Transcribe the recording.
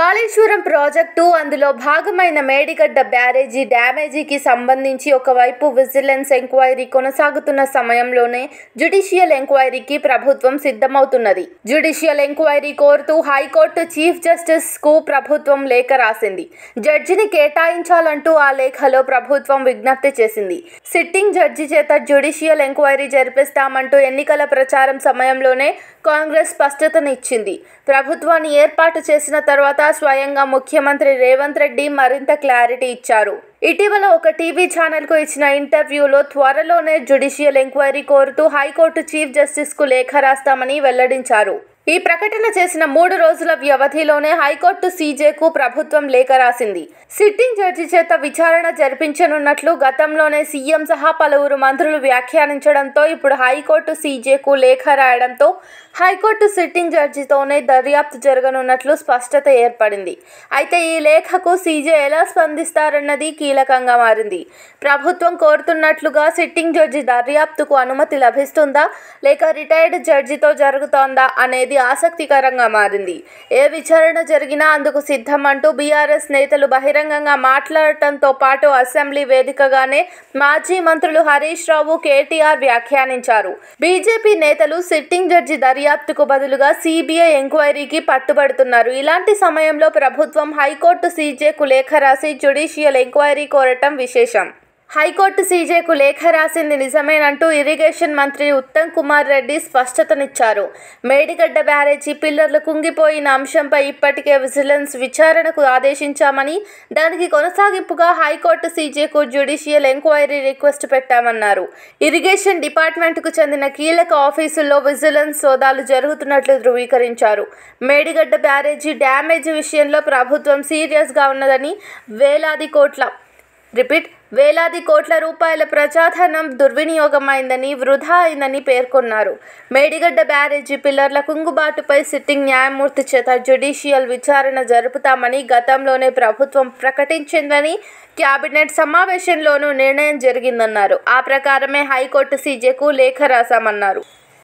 Kaleshwaram project అందులో భాగమైన మేడిగడ్డ బ్యారేజీ డ్యామేజీకి సంబంధించి ఒకవైపు విజిలెన్స్ ఎంక్వైరీ కొనసాగుతున్న సమయంలోనే జ్యుడిషియల్ ఎంక్వైరీకి ప్రభుత్వం సిద్ధమవుతున్నది. జ్యుడిషియల్ ఎంక్వైరీ కోరుతూ హైకోర్టు చీఫ్ జస్టిస్ కు ప్రభుత్వం లేఖ రాసింది. జడ్జిని కేటాయించాలంటూ ఆ లేఖలో ప్రభుత్వం విజ్ఞప్తి చేసింది. సిట్టింగ్ జడ్జి చేత జ్యుడిషియల్ ఎంక్వైరీ జరిపిస్తామంటూ ఎన్నికల ప్రచారం సమయంలోనే కాంగ్రెస్ స్పష్టతనిచ్చింది. ప్రభుత్వాన్ని ఏర్పాటు చేసిన తర్వాత స్వయంగా ముఖ్యమంత్రి రేవంత్ రెడ్డి మరింత క్లారిటీ ఇచ్చారు. ఇటీవల ఒక టీవీ ఛానల్కు ఇచ్చిన ఇంటర్వ్యూలో త్వరలోనే జ్యుడిషియల్ ఎంక్వైరీ కోరుతూ హైకోర్టు చీఫ్ జస్టిస్కు లేఖ రాస్తామని వెల్లడించారు. ఈ ప్రకటన చేసిన 3 రోజుల వ్యవధిలోనే హైకోర్టు సీజేకు ప్రభుత్వం లేఖ రాసింది. సిట్టింగ్ జడ్జి చేత విచారణ జరిపించనున్నట్లు గతంలోనే సీఎం సహా పలువురు మంత్రులు వ్యాఖ్యానించడంతో ఇప్పుడు హైకోర్టు సీజేకు లేఖ రాయడంతో హైకోర్టు సిట్టింగ్ జడ్జితోనే దర్యాప్తు జరగనున్నట్లు స్పష్టత ఏర్పడింది. అయితే ఈ లేఖకు సీజే ఎలా స్పందిస్తారన్నది కీలకంగా మారింది. ప్రభుత్వం కోరుతున్నట్లుగా సిట్టింగ్ జడ్జి దర్యాప్తుకు అనుమతి లభిస్తుందా లేక రిటైర్డ్ జడ్జితో జరుగుతోందా అనేది ఆసక్తికరంగా మారింది. ఏ విచారణ జరిగినా అందుకు సిద్ధమంటూ బీఆర్ఎస్ నేతలు బహిరంగంగా మాట్లాడటంతో పాటు అసెంబ్లీ వేదికగానే మాజీ మంత్రులు హరీష్ రావు, కేటీఆర్ వ్యాఖ్యానించారు. బీజేపీ నేతలు సిట్టింగ్ జడ్జి దర్యాప్తుకు బదులుగా సిబిఐ ఎంక్వైరీకి పట్టుబడుతున్నారు. ఇలాంటి సమయంలో ప్రభుత్వం హైకోర్టు సీజేకు లేఖ రాసి జ్యుడిషియల్ ఎంక్వైరీ కోరటం విశేషం. హైకోర్టు సీజేకు లేఖ రాసింది నిజమేనంటూ ఇరిగేషన్ మంత్రి ఉత్తమ్ కుమార్ రెడ్డి స్పష్టతనిచ్చారు. మేడిగడ్డ బ్యారేజీ పిల్లర్లు కుంగిపోయిన అంశంపై ఇప్పటికే విజిలెన్స్ విచారణకు ఆదేశించామని, దానికి కొనసాగింపుగా హైకోర్టు సీజేకు జ్యుడిషియల్ ఎంక్వైరీ రిక్వెస్ట్ పెట్టామన్నారు. ఇరిగేషన్ డిపార్ట్మెంట్కు చెందిన కీలక ఆఫీసుల్లో విజిలెన్స్ సోదాలు జరుగుతున్నట్లు ధృవీకరించారు. మేడిగడ్డ బ్యారేజీ డ్యామేజీ విషయంలో ప్రభుత్వం సీరియస్గా ఉన్నదని, వేలాది కోట్ల రూపాయల ప్రజాధనం దుర్వినియోగమైందని, వృధా అయిందని పేర్కొన్నారు. మేడిగడ్డ బ్యారేజీ పిల్లర్ల కుంగుబాటుపై సిట్టింగ్ న్యాయమూర్తి చేత జ్యుడిషియల్ విచారణ జరుపుతామని గతంలోనే ప్రభుత్వం ప్రకటించిందని, క్యాబినెట్ సమావేశంలోనూ నిర్ణయం జరిగిందన్నారు. ఆ ప్రకారమే హైకోర్టు సీజేకు లేఖ రాశామన్నారు.